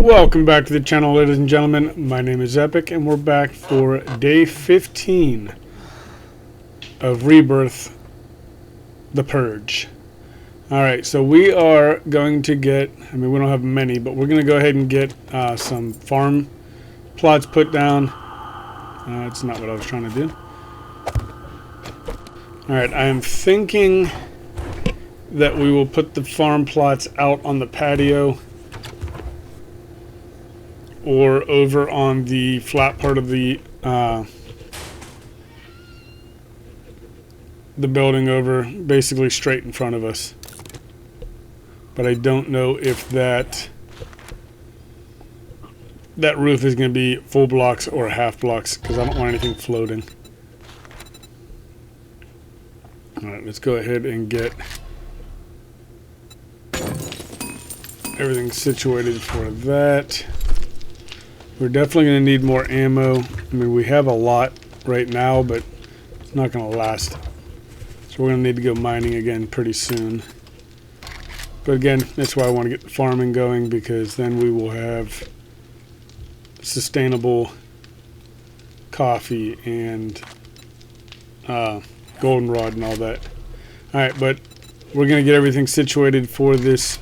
Welcome back to the channel, ladies and gentlemen. My name is Epic, and we're back for day 15 of Rebirth, the Purge. Alright, so we are going to get, we don't have many, but we're going to go ahead and get some farm plots put down. That's not what I was trying to do. Alright, I am thinking that we will put the farm plots out on the patio or over on the flat part of the building over, basically straight in front of us. But I don't know if that roof is going to be full blocks or half blocks, because I don't want anything floating. Alright, let's go ahead and get everything situated for that. We're definitely going to need more ammo. I mean, we have a lot right now, but it's not going to last. So we're going to need to go mining again pretty soon. But again, that's why I want to get the farming going, because then we will have sustainable coffee and goldenrod and all that. Alright, but we're going to get everything situated for this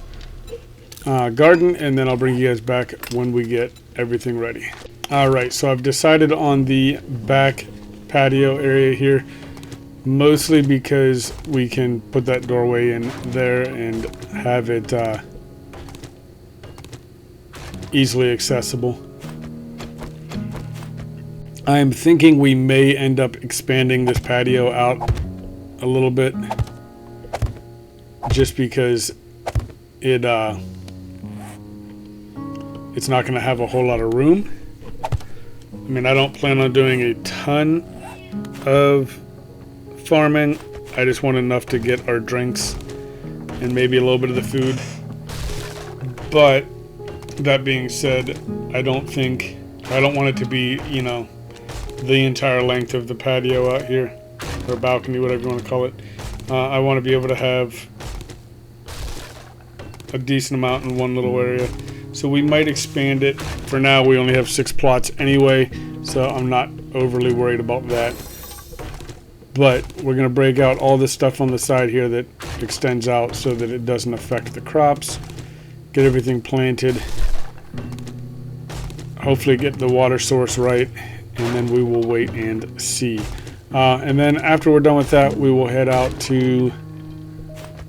garden, and then I'll bring you guys back when we get everything ready. Alright, so I've decided on the back patio area here, mostly because we can put that doorway in there and have it easily accessible. I'm thinking we may end up expanding this patio out a little bit, just because it's not going to have a whole lot of room. I mean, I don't plan on doing a ton of farming. I just want enough to get our drinks and maybe a little bit of the food. But that being said, I don't want it to be, you know, the entire length of the patio out here, or balcony, whatever you want to call it. I want to be able to have a decent amount in one little area. So we might expand it. For now, we only have 6 plots anyway, so I'm not overly worried about that. But we're going to break out all this stuff on the side here that extends out so that it doesn't affect the crops. Get everything planted. Hopefully get the water source right, and then we will wait and see. And then after we're done with that, we will head out to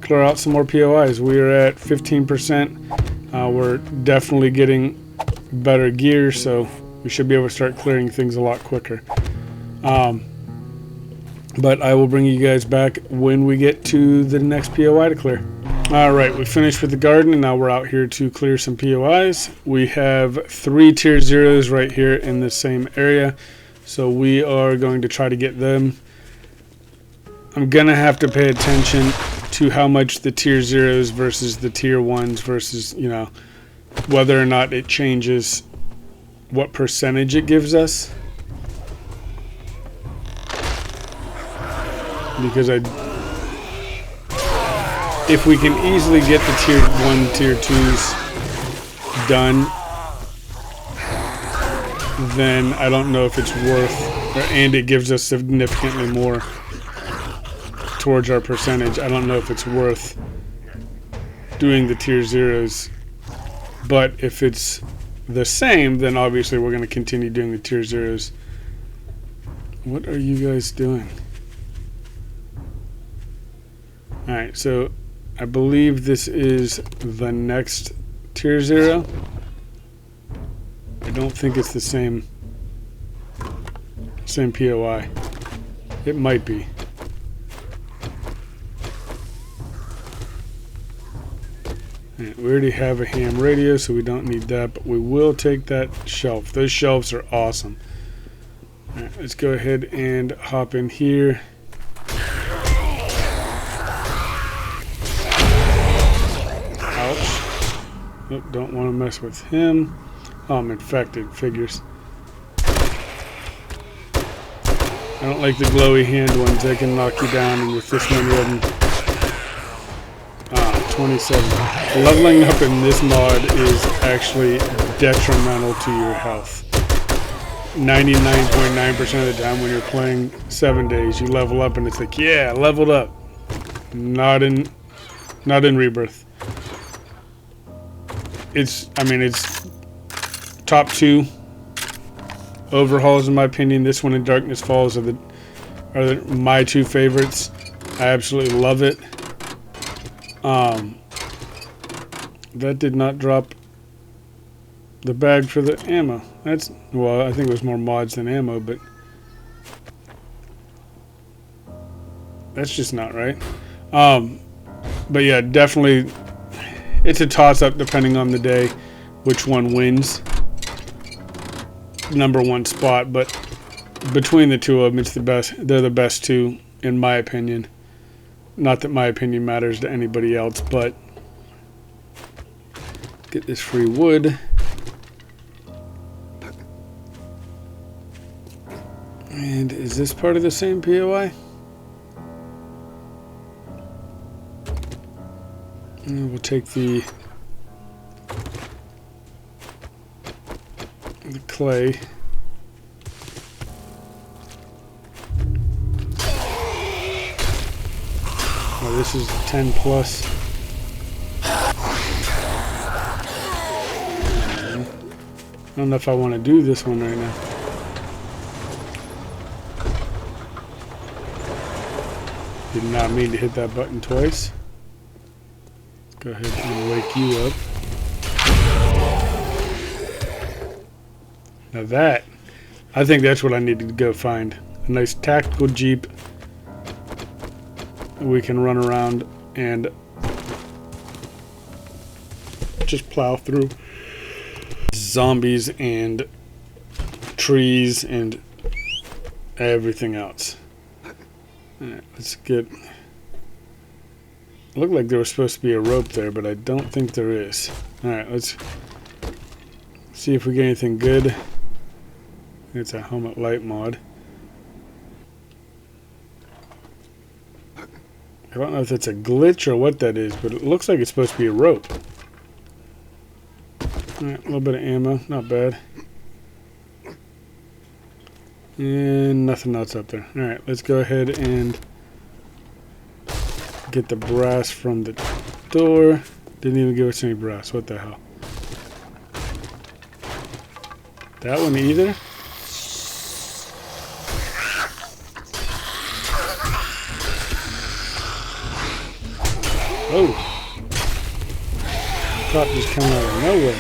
clear out some more POIs. We are at 15%. We're definitely getting better gear, so we should be able to start clearing things a lot quicker. But I will bring you guys back when we get to the next POI to clear. Alright, we finished with the garden, and now we're out here to clear some POIs. We have 3 tier 0s right here in the same area, so we are going to try to get them. I'm going to have to pay attention to how much the tier 0s versus the tier 1s versus, you know, whether or not it changes what percentage it gives us. Because if we can easily get the tier 1, tier 2s done, then I don't know if it's worth, and it gives us significantly more towards our percentage. I don't know if it's worth doing the tier 0s, but if it's the same, then obviously we're going to continue doing the tier 0s. What are you guys doing? Alright, so I believe this is the next tier 0. I don't think it's the same POI. It might be. Right, we already have a ham radio, so we don't need that, but we will take that shelf. Those shelves are awesome. Alright, let's go ahead and hop in here. Ouch. Nope, don't want to mess with him. Oh, I'm infected. Figures. I don't like the glowy hand ones. They can knock you down, and with this many of them, 27. Leveling up in this mod is actually detrimental to your health. 99.9% of the time when you're playing 7 days, you level up and it's like, yeah, leveled up. Not in Rebirth. It's top 2 overhauls in my opinion. This one and Darkness Falls are my 2 favorites. I absolutely love it. That did not drop the bag for the ammo. Well, I think it was more mods than ammo, but that's just not right. But yeah, definitely it's a toss-up depending on the day which one wins #1 spot, but between the 2 of them, it's the best. They're the best 2 in my opinion. Not that my opinion matters to anybody else, but get this free wood. And is this part of the same POI? And we'll take the clay. Oh, this is 10 plus. I don't know if I want to do this one right now. Did not mean to hit that button twice. Let's go ahead and wake you up. Now that, I think that's what I need to go find. A nice tactical Jeep. We can run around and just plow through zombies and trees and everything else. Alright, let's get... Looked like there was supposed to be a rope there, but I don't think there is. Alright, let's see if we get anything good. It's a helmet light mod. I don't know if it's a glitch or what that is, but it looks like it's supposed to be a rope. Alright, a little bit of ammo, not bad. And nothing else up there. Alright, let's go ahead and get the brass from the door. Didn't even give us any brass, what the hell. That one either? Oh! Cop just came out of nowhere.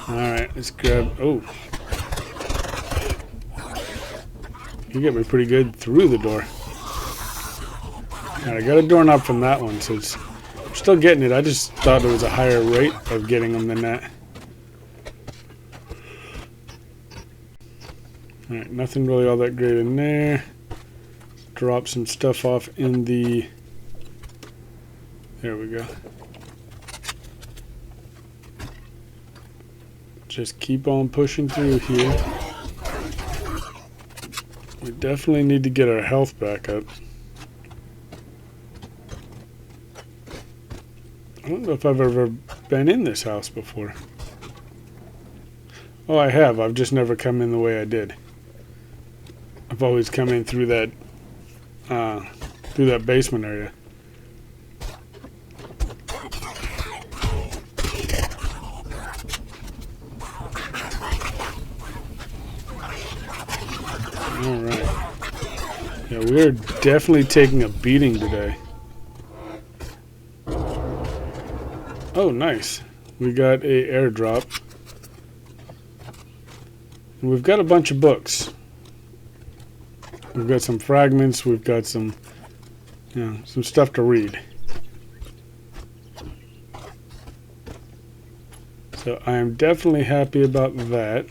Alright, let's grab... Oh! You get me pretty good through the door. Alright, I got a doorknob from that one, so it's... I'm still getting it. I just thought there was a higher rate of getting them than that. Alright, nothing really all that great in there. Drop some stuff off in the... There we go. Just keep on pushing through here. We definitely need to get our health back up. I don't know if I've ever been in this house before. Oh, I have. I've just never come in the way I did. I've always come in through that basement area. Alright. Yeah, we're definitely taking a beating today. Oh, nice. We got a airdrop. And we've got a bunch of books. We've got some fragments, we've got some, some stuff to read. So I am definitely happy about that.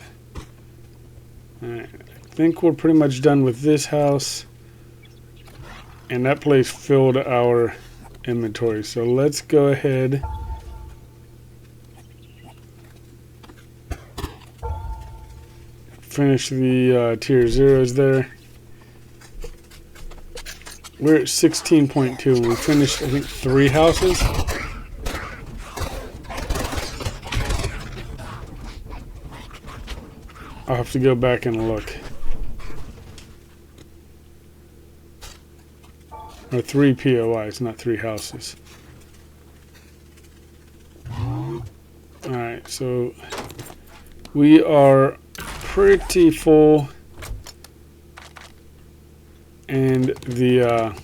Alright, I think we're pretty much done with this house. And that place filled our inventory. So let's go ahead. Finish the tier 0s there. We're at 16.2 and we finished, I think, 3 houses. I'll have to go back and look. Or 3 POIs, not 3 houses. Alright, so we are pretty full. And the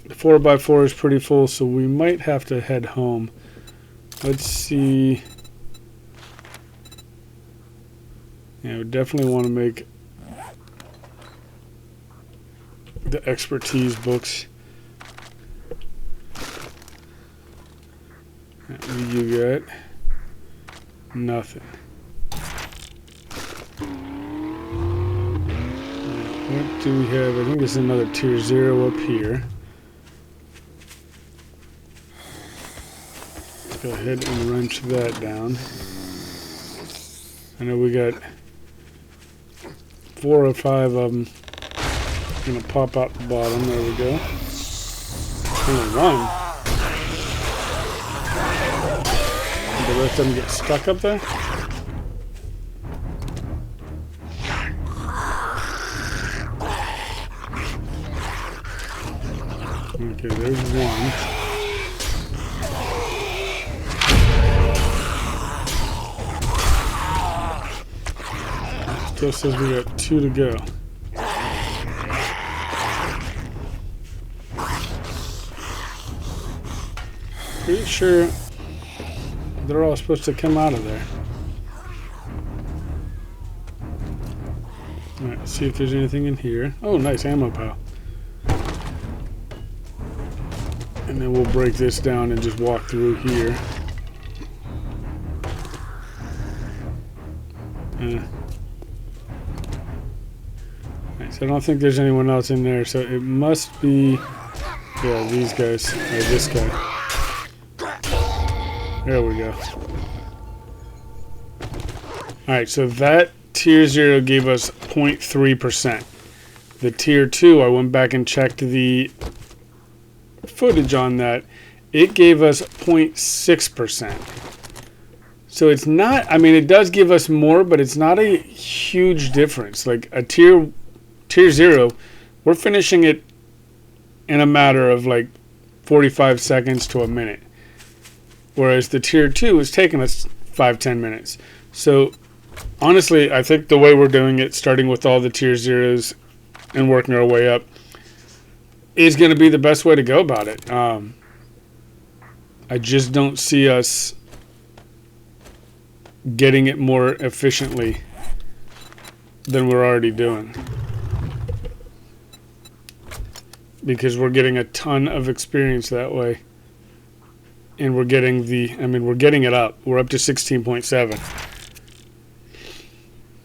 4x4 is pretty full, so we might have to head home. Let's see. Yeah, we definitely want to make the expertise books. What do you got? Nothing. What do we have? I think there's another tier 0 up here. Let's go ahead and wrench that down. I know we got 4 or 5 of them gonna pop out the bottom. There we go. Only one. Did the rest of them get stuck up there? Okay, there's one. Still says we got 2 to go. Pretty sure they're all supposed to come out of there. Alright, let's see if there's anything in here. Oh, nice ammo pile. And then we'll break this down and just walk through here. Right, so I don't think there's anyone else in there, so it must be, yeah, these guys, or this guy. There we go. Alright, so that tier 0 gave us 0.3%. The tier 2, I went back and checked the footage on that. It gave us 0.6%. So it's not, I mean, it does give us more, but it's not a huge difference. Like a tier 0, we're finishing it in a matter of like 45 seconds to a minute. Whereas the tier 2 is taking us 5-10 minutes. So honestly, I think the way we're doing it, starting with all the tier 0s and working our way up, is going to be the best way to go about it. I just don't see us getting it more efficiently than we're already doing. Because we're getting a ton of experience that way. And we're getting we're getting it up. We're up to 16.7.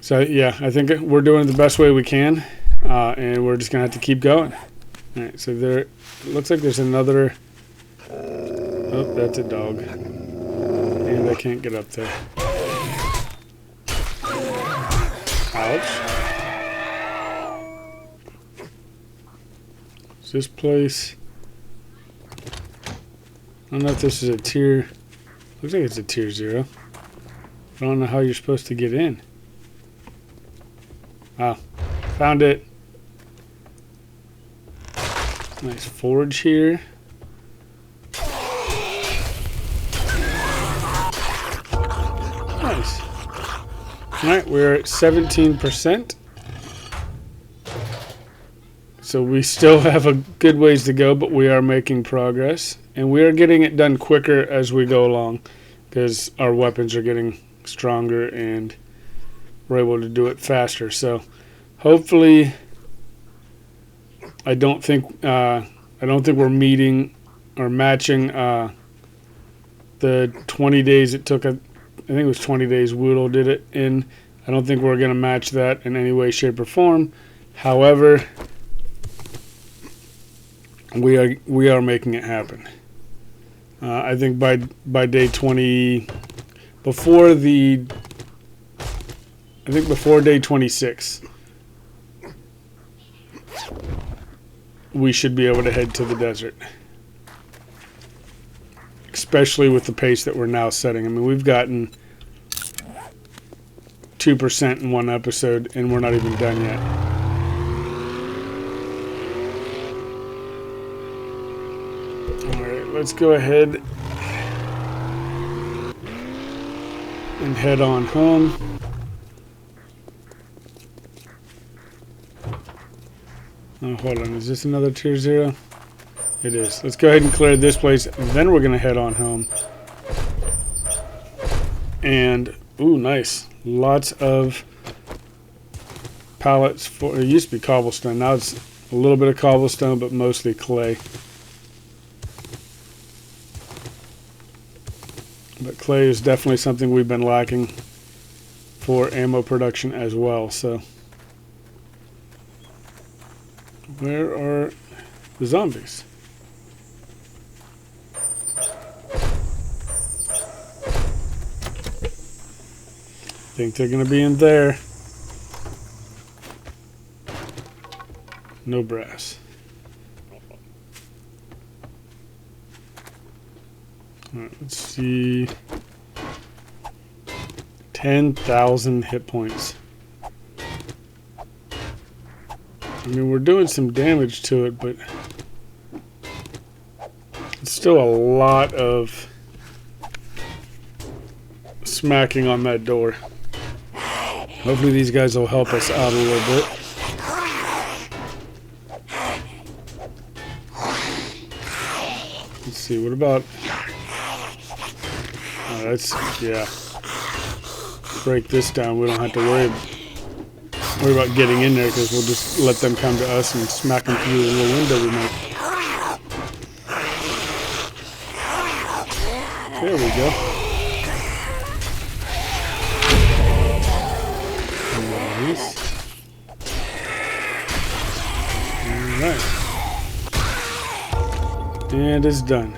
So yeah, I think we're doing it the best way we can. And we're just going to have to keep going. Alright, so there, it looks like there's another, oh, that's a dog. And I can't get up there. Ouch. Is this place, I don't know if this is a tier, looks like it's a tier 0. I don't know how you're supposed to get in. Ah, found it. Nice forge here. Nice. Alright, we're at 17%. So we still have a good ways to go, but we are making progress. And we are getting it done quicker as we go along, because our weapons are getting stronger and we're able to do it faster. So hopefully, I don't think we're meeting or matching the 20 days it took. I think it was 20 days Woodle did it in. I don't think we're going to match that in any way, shape, or form. However, we are making it happen. I think by day 20, before day 26, we should be able to head to the desert. Especially with the pace that we're now setting. I mean, we've gotten 2% in one episode, and we're not even done yet. Alright, let's go ahead and head on home. Oh, hold on. Is this another tier 0? It is. Let's go ahead and clear this place, and then we're going to head on home. And, ooh, nice. Lots of pallets for, it used to be cobblestone. Now it's a little bit of cobblestone, but mostly clay. But clay is definitely something we've been lacking for ammo production as well. So, where are the zombies? I think they're going to be in there. No brass. All right, let's see. 10,000 hit points. I mean, we're doing some damage to it, but it's still a lot of smacking on that door. Hopefully these guys will help us out a little bit. Let's see, what about... Oh, that's... yeah. Break this down. We don't have to worry about getting in there, because we'll just let them come to us and smack them through the little window we make. There we go. Nice. Alright. And it's done.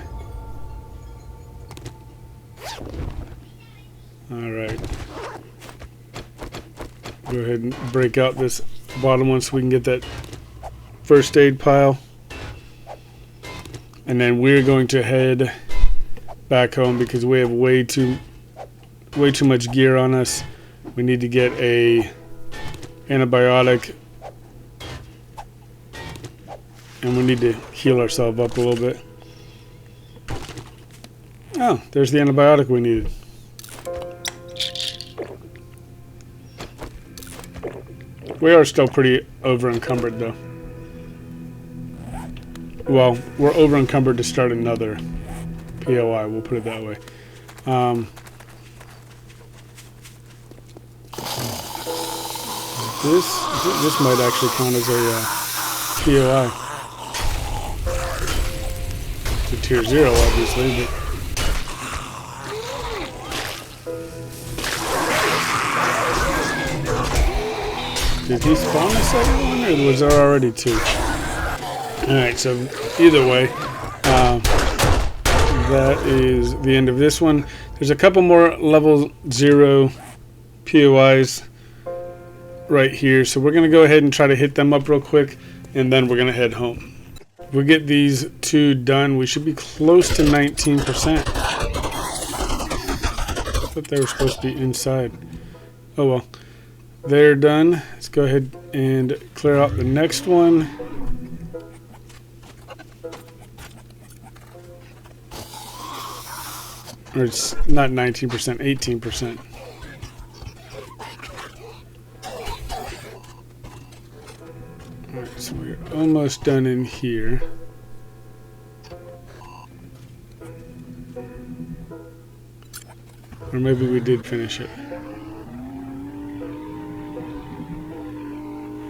Alright. Go ahead and break out this bottom one so we can get that first aid pile. And then we're going to head back home because we have way too much gear on us. We need to get a antibiotic, and we need to heal ourselves up a little bit. Oh, there's the antibiotic we needed. We are still pretty over encumbered though. Well, we're over encumbered to start another POI, we'll put it that way. This might actually count as a POI. It's a tier 0, obviously, but did he spawn the second one, or was there already 2? Alright, so either way, that is the end of this one. There's a couple more level 0 POIs right here, so we're going to go ahead and try to hit them up real quick, and then we're going to head home. If we get these 2 done, we should be close to 19%. I thought they were supposed to be inside. Oh well. They're done. Let's go ahead and clear out the next one. Or it's not 19%, 18%. Alright, so we're almost done in here. Or maybe we did finish it.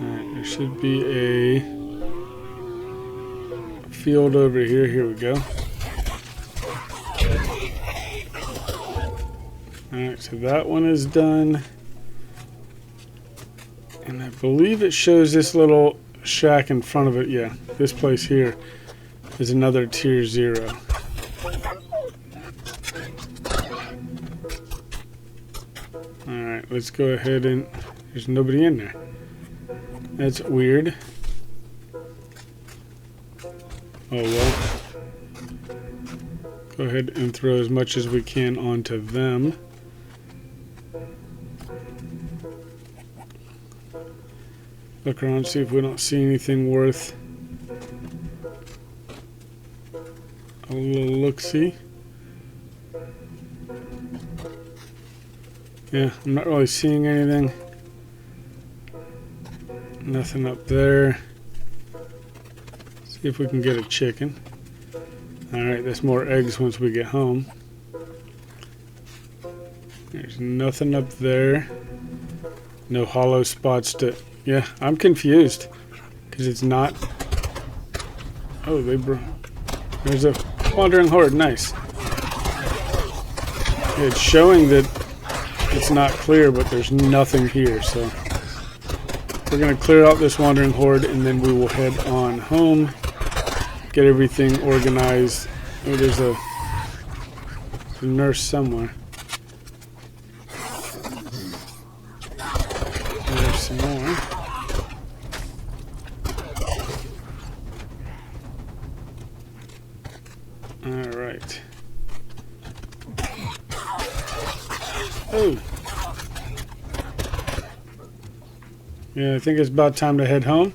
Alright, there should be a field over here. Here we go. Alright, so that one is done. And I believe it shows this little shack in front of it. Yeah, this place here is another tier 0. Alright, let's go ahead and... There's nobody in there. That's weird. Oh well. Go ahead and throw as much as we can onto them. Look around, see if we don't see anything worth a little look-see. Yeah, I'm not really seeing anything. Nothing up there. See if we can get a chicken. Alright, there's more eggs once we get home. There's nothing up there. No hollow spots to... Yeah, I'm confused. Because it's not... Oh, there's a wandering horde. Nice. It's showing that it's not clear, but there's nothing here, so... We're going to clear out this wandering horde, and then we will head on home. Get everything organized. Oh, there's a nurse somewhere. There's some more. Alright. Oh! Yeah, I think it's about time to head home.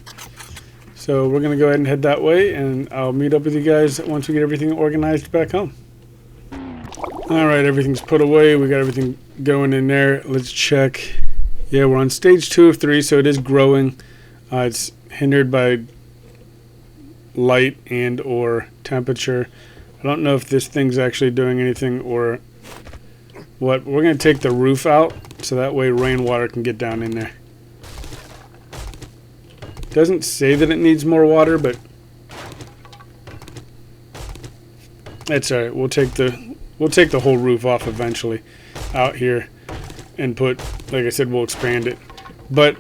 So we're going to go ahead and head that way, and I'll meet up with you guys once we get everything organized back home. Alright, everything's put away. We got everything going in there. Let's check. Yeah, we're on stage 2 of 3, so it is growing. It's hindered by light and or temperature. I don't know if this thing's actually doing anything or what. We're going to take the roof out, so that way rainwater can get down in there. Doesn't say that it needs more water, but that's alright. We'll take the whole roof off eventually out here and put, like I said, we'll expand it. But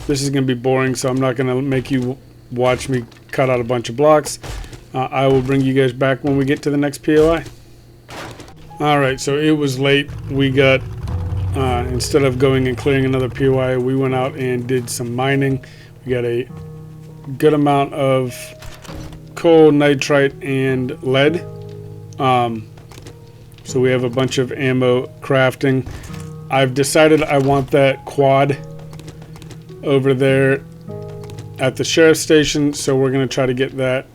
this is going to be boring, so I'm not going to make you watch me cut out a bunch of blocks. I will bring you guys back when we get to the next POI. Alright, so it was late. We got instead of going and clearing another POI, we went out and did some mining. We got a good amount of coal, nitrite, and lead. So we have a bunch of ammo crafting. I've decided I want that quad over there at the sheriff's station, so we're going to try to get that.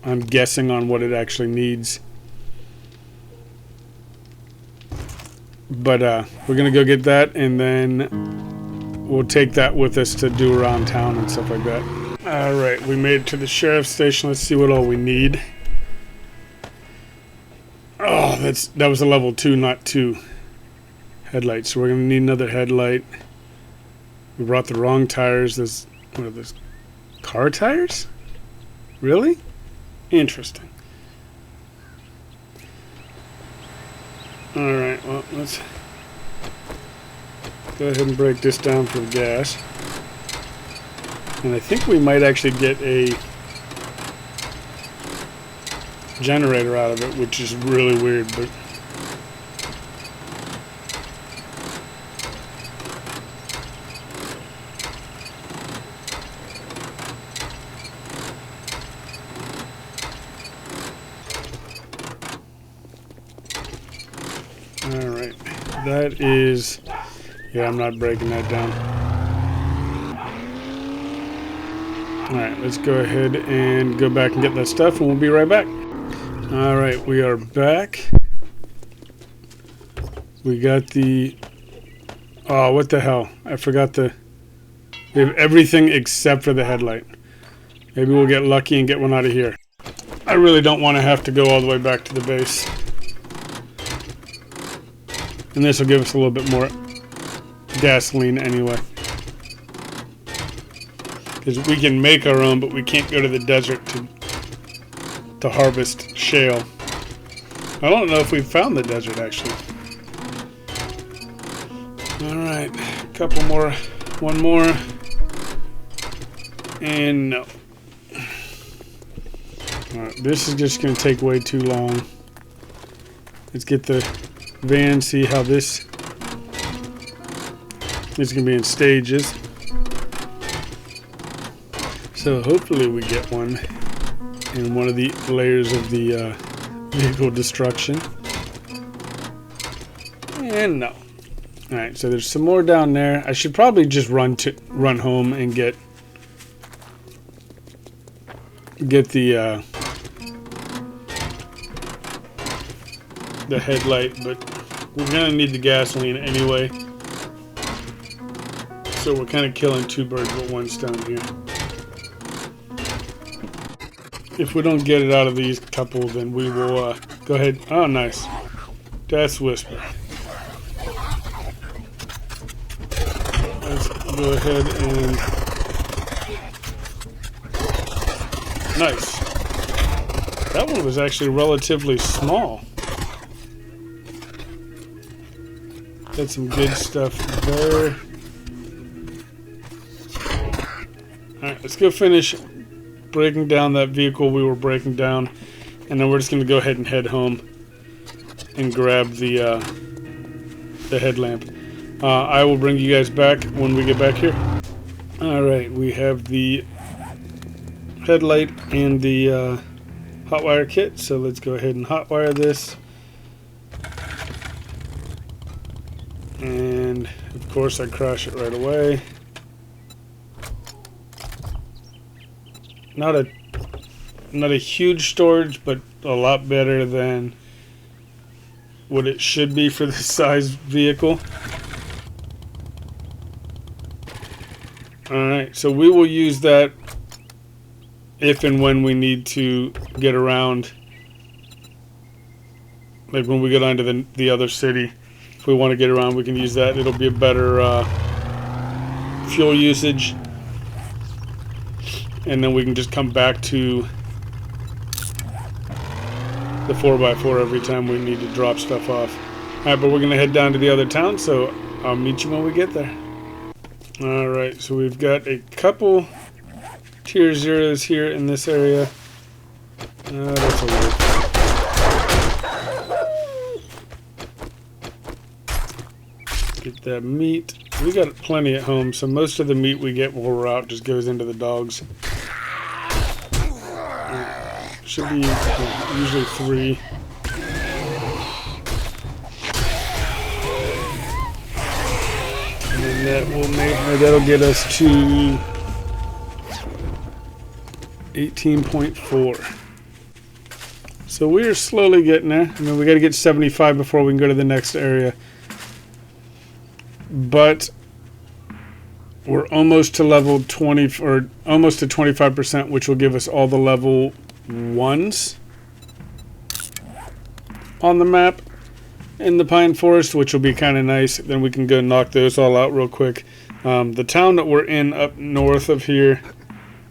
I'm guessing on what it actually needs. But we're going to go get that, and then we'll take that with us to do around town and stuff like that. Alright, we made it to the sheriff's station. Let's see what all we need. Oh, that was a level 2, not 2 headlight. So we're going to need another headlight. We brought the wrong tires. What are those? Car tires? Really? Interesting. Alright, well, let's go ahead and break this down for the gas. And I think we might actually get a generator out of it, which is really weird, but alright, that is, yeah, I'm not breaking that down. Alright, let's go ahead and go back and get that stuff, and we'll be right back. Alright, we are back. We got the, oh, what the hell, I forgot we have everything except for the headlight. Maybe we'll get lucky and get one out of here. I really don't want to have to go all the way back to the base. And this will give us a little bit more gasoline anyway. Because we can make our own, but we can't go to the desert to harvest shale. I don't know if we've found the desert, actually. Alright, a couple more. One more. And no. Alright, this is just going to take way too long. Let's get the van, see how this is going to be in stages. So hopefully we get one in one of the layers of the vehicle destruction. And no. Alright, so there's some more down there. I should probably just run home and get the headlight, but we're gonna need the gasoline anyway. So we're kind of killing two birds with one stone here. If we don't get it out of these couple, then we will go ahead. Oh, nice. Death's Whisper. Let's go ahead and... Nice. That one was actually relatively small. Got some good stuff there. Alright, let's go finish breaking down that vehicle we were breaking down, and then we're just going to go ahead and head home and grab the headlamp. I will bring you guys back when we get back here. Alright, we have the headlight and the hot wire kit, so let's go ahead and hot wire this. And of course I crash it right away. Not a huge storage, but a lot better than what it should be for this size vehicle. Alright, so we will use that if and when we need to get around, like when we get onto the other city. If we want to get around, we can use that. It'll be a better fuel usage, and then we can just come back to the 4x4 every time we need to drop stuff off. Alright, but we're going to head down to the other town, so I'll meet you when we get there. Alright, so we've got a couple tier 0s here in this area. That's a little... Get that meat. We got plenty at home, so most of the meat we get while we're out just goes into the dogs. Should be usually 3. And then that'll get us to 18.4. So we're slowly getting there. I mean, we got to get 75 before we can go to the next area. But we're almost to level 20, or almost to 25%, which will give us all the level 1s on the map in the Pine Forest, which will be kind of nice. Then we can go knock those all out real quick. The town that we're in up north of here,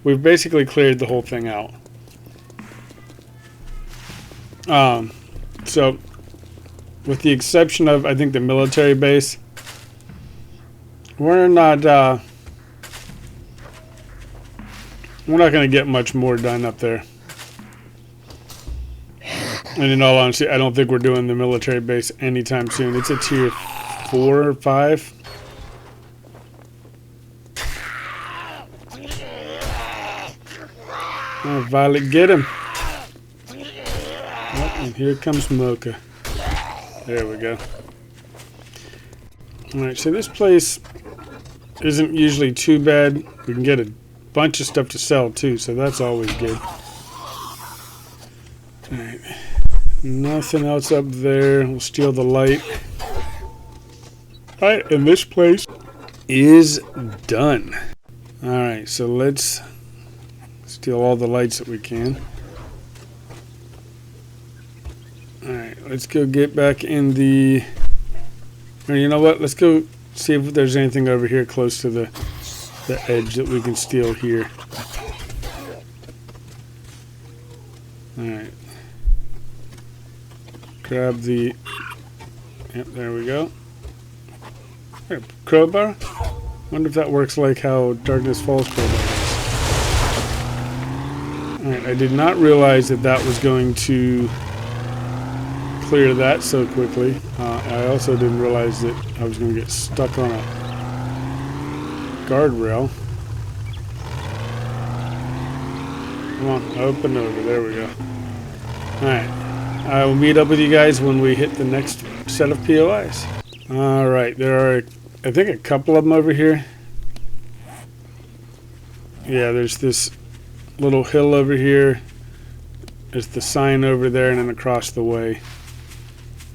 we've basically cleared the whole thing out. So with the exception of, I think, the military base, we're not going to get much more done up there. And in all honesty, I don't think we're doing the military base anytime soon. It's a tier 4 or 5. Oh, Violet, get him. Oh, and here comes Mocha. There we go. Alright, so this place isn't usually too bad. We can get a bunch of stuff to sell too, so that's always good. Alright, nothing else up there. We'll steal the light. Alright, and this place is done. Alright, so let's steal all the lights that we can. Alright, let's go get back in the... Or you know what? Let's go see if there's anything over here close to the edge that we can steal here. Alright. Grab the... Yep, there we go. There, crowbar? Wonder if that works like how Darkness Falls crowbar is. Alright, I did not realize that that was going to clear that so quickly. I also didn't realize that I was going to get stuck on a guardrail. Come on, up and over. There we go. Alright. I will meet up with you guys when we hit the next set of POIs. Alright, there are, I think, a couple of them over here. Yeah, there's this little hill over here. There's the sign over there, and then across the way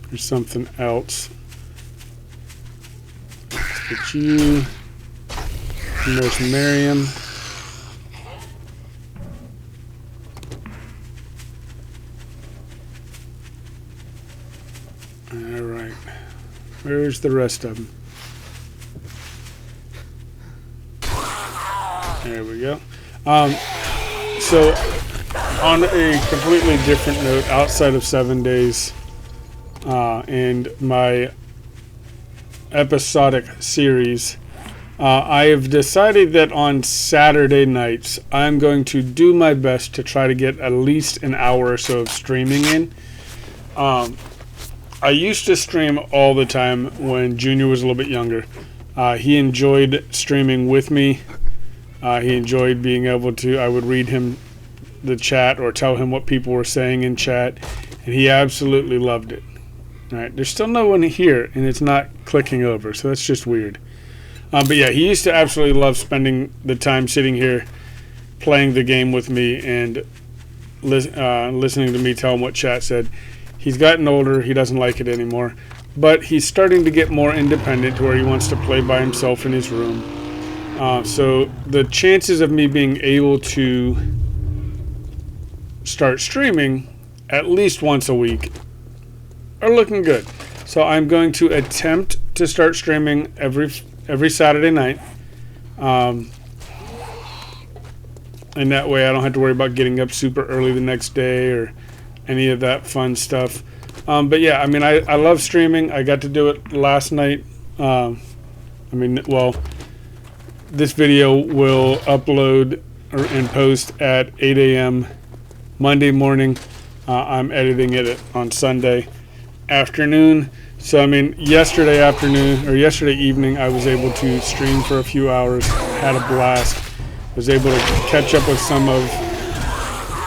there's something else. Let's get you. And there's Miriam. Alright. Where's the rest of them? There we go. So, on a completely different note, outside of 7 days and my episodic series, I have decided that on Saturday nights, I'm going to do my best to try to get at least an hour or so of streaming in. I used to stream all the time when Junior was a little bit younger. He enjoyed streaming with me. He enjoyed being able to, I would read him the chat or tell him what people were saying in chat, and he absolutely loved it. All right, there's still no one here, and it's not clicking over, so that's just weird. But yeah, he used to absolutely love spending the time sitting here playing the game with me and listening to me tell him what chat said. He's gotten older, he doesn't like it anymore, but he's starting to get more independent to where he wants to play by himself in his room. So the chances of me being able to start streaming at least once a week are looking good. So I'm going to attempt to start streaming every Saturday night. And that way I don't have to worry about getting up super early the next day or any of that fun stuff. But yeah, I mean, I love streaming. I got to do it last night. This video will upload and post at 8 a.m. Monday morning. I'm editing it on Sunday afternoon. So, I mean, yesterday evening, I was able to stream for a few hours, had a blast, was able to catch up with some of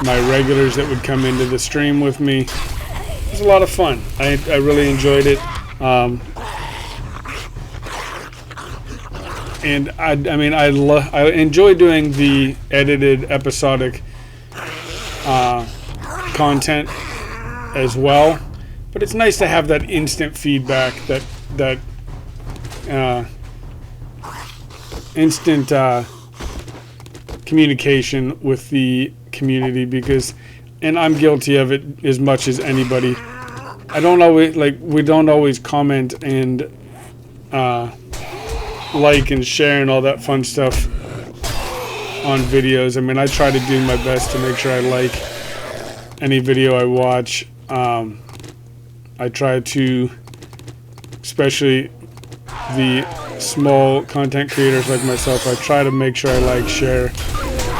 my regulars that would come into the stream with me. It was a lot of fun. I really enjoyed it. And I enjoy doing the edited episodic content as well, but it's nice to have that instant feedback, that instant communication with the community, because, and I'm guilty of it as much as anybody, we don't always comment and like and share and all that fun stuff on videos. I mean, I try to do my best to make sure I like any video I watch. I try to, especially the small content creators like myself, I try to make sure I like, share,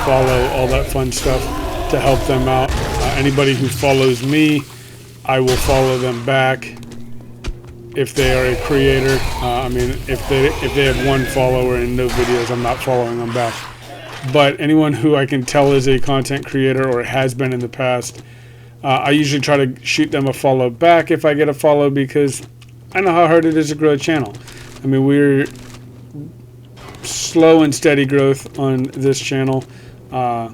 follow, all that fun stuff to help them out. Anybody who follows me, I will follow them back. If they are a creator, if they have one follower and no videos, I'm not following them back. But anyone who I can tell is a content creator or has been in the past, I usually try to shoot them a follow back if I get a follow, because I know how hard it is to grow a channel. I mean, we're slow and steady growth on this channel. I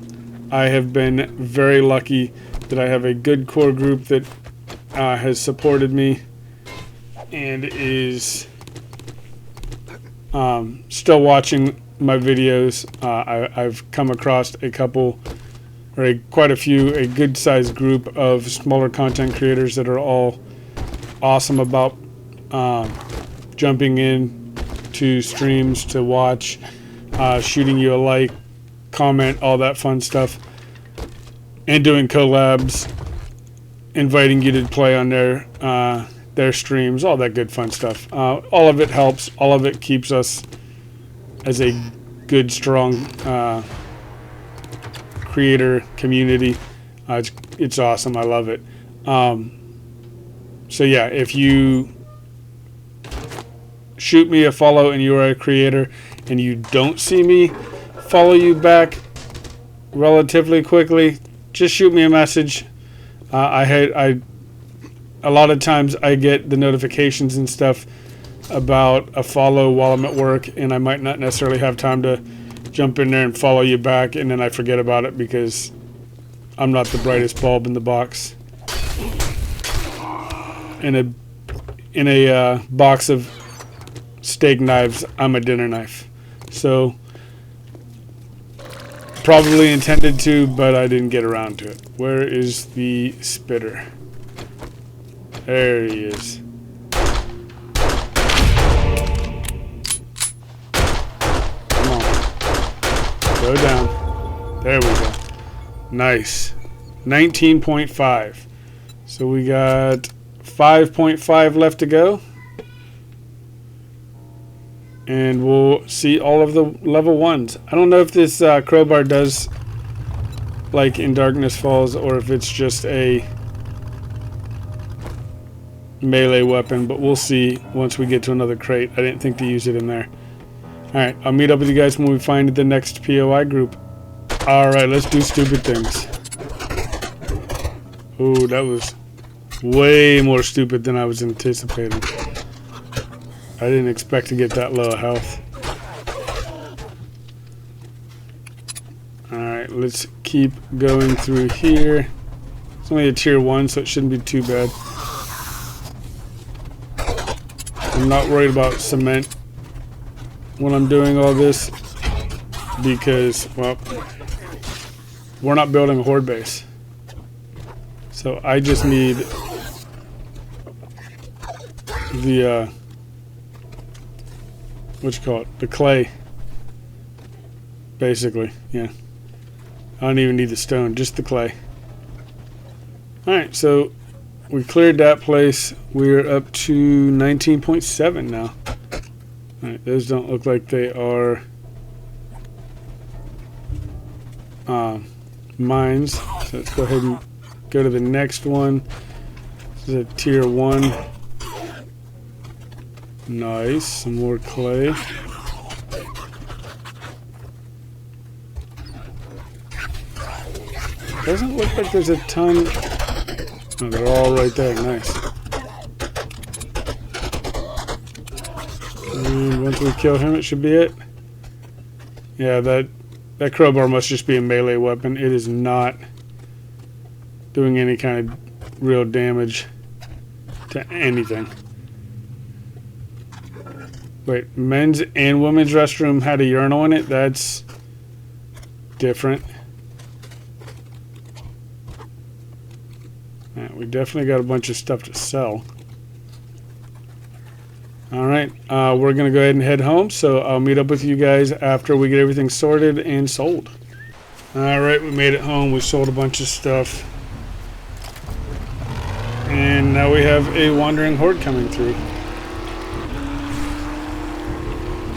have been very lucky that I have a good core group that has supported me and is still watching my videos. I've come across a good sized group of smaller content creators that are all awesome about jumping in to streams to watch, shooting you a like, comment, all that fun stuff, and doing collabs, inviting you to play on their streams, all that good fun stuff. All of it helps. All of it keeps us as a good, strong creator community. It's awesome. I love it. So yeah, if you shoot me a follow and you are a creator and you don't see me follow you back relatively quickly, just shoot me a message. A lot of times I get the notifications and stuff about a follow while I'm at work, and I might not necessarily have time to jump in there and follow you back, and then I forget about it because I'm not the brightest bulb in the box. In a box of steak knives, I'm a dinner knife. So probably intended to, but I didn't get around to it. Where is the spitter? There he is. Come on. Go down. There we go. Nice. 19.5. So we got 5.5 left to go. And we'll see all of the level 1s. I don't know if this crowbar does like in Darkness Falls or if it's just a melee weapon, but we'll see once we get to another crate. I didn't think to use it in there. Alright, I'll meet up with you guys when we find the next POI group. Alright, let's do stupid things. Ooh, that was way more stupid than I was anticipating. I didn't expect to get that low of health. Alright, let's keep going through here. It's only a tier 1, so it shouldn't be too bad. I'm not worried about cement when I'm doing all this because, well, we're not building a horde base. So I just need the what you call it, the clay, basically. Yeah, I don't even need the stone, just the clay. Alright, so we cleared that place. We're up to 19.7 now. Alright, those don't look like they are mines, so let's go ahead and go to the next one. This is a tier 1. Nice, some more clay. Doesn't look like there's a ton. Oh, they're all right there. Nice. And once we kill him, it should be it. Yeah, that crowbar must just be a melee weapon. It is not doing any kind of real damage to anything. Wait, men's and women's restroom had a urinal in it? That's different. Yeah, we definitely got a bunch of stuff to sell. Alright, we're going to go ahead and head home, so I'll meet up with you guys after we get everything sorted and sold. Alright, we made it home. We sold a bunch of stuff. And now we have a wandering horde coming through.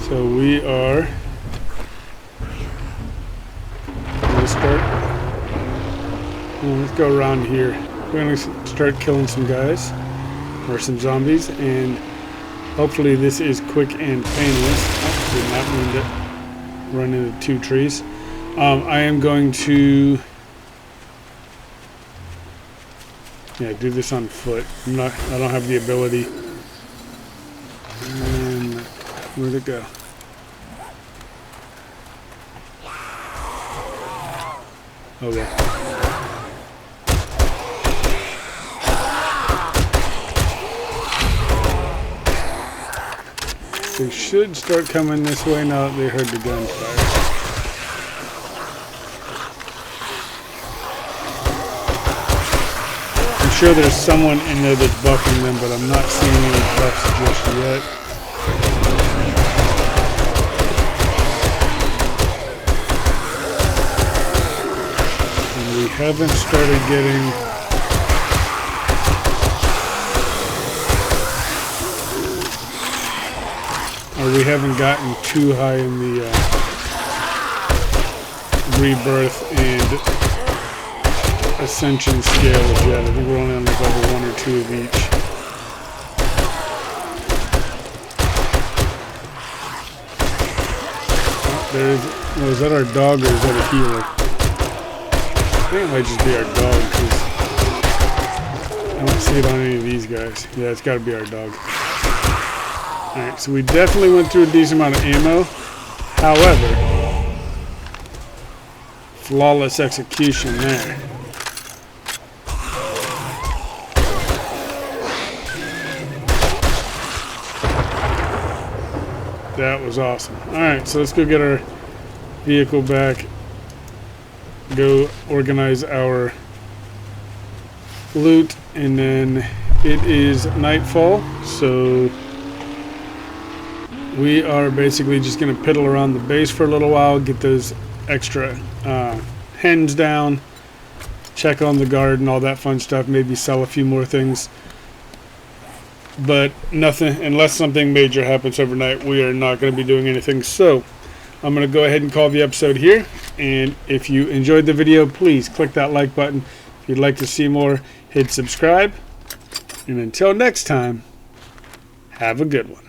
So we are going to start. Well, let's go around here. We're going to start killing some guys or some zombies, and hopefully this is quick and painless. Oh, did not mean to run into 2 trees. I am going to do this on foot. I don't have the ability. And where'd it go? Oh well. They should start coming this way now that they heard the gunfire. I'm sure there's someone in there that's buffing them, but I'm not seeing any buffs just yet. We haven't started getting we haven't gotten too high in the rebirth and ascension scales yet. I think we're only on like level 1 or 2 of each. Oh, is that our dog or is that a healer? think it might just be our dog, because I don't see it on any of these guys. Yeah, it's got to be our dog. Alright, so we definitely went through a decent amount of ammo. However, flawless execution there. That was awesome. Alright, so let's go get our vehicle back. Go organize our loot, and then it is nightfall, so we are basically just going to piddle around the base for a little while, get those extra hens down, check on the garden, all that fun stuff, maybe sell a few more things. But nothing, unless something major happens overnight, we are not going to be doing anything. So I'm going to go ahead and call the episode here. And if you enjoyed the video, please click that like button. If you'd like to see more, hit subscribe. And until next time, have a good one.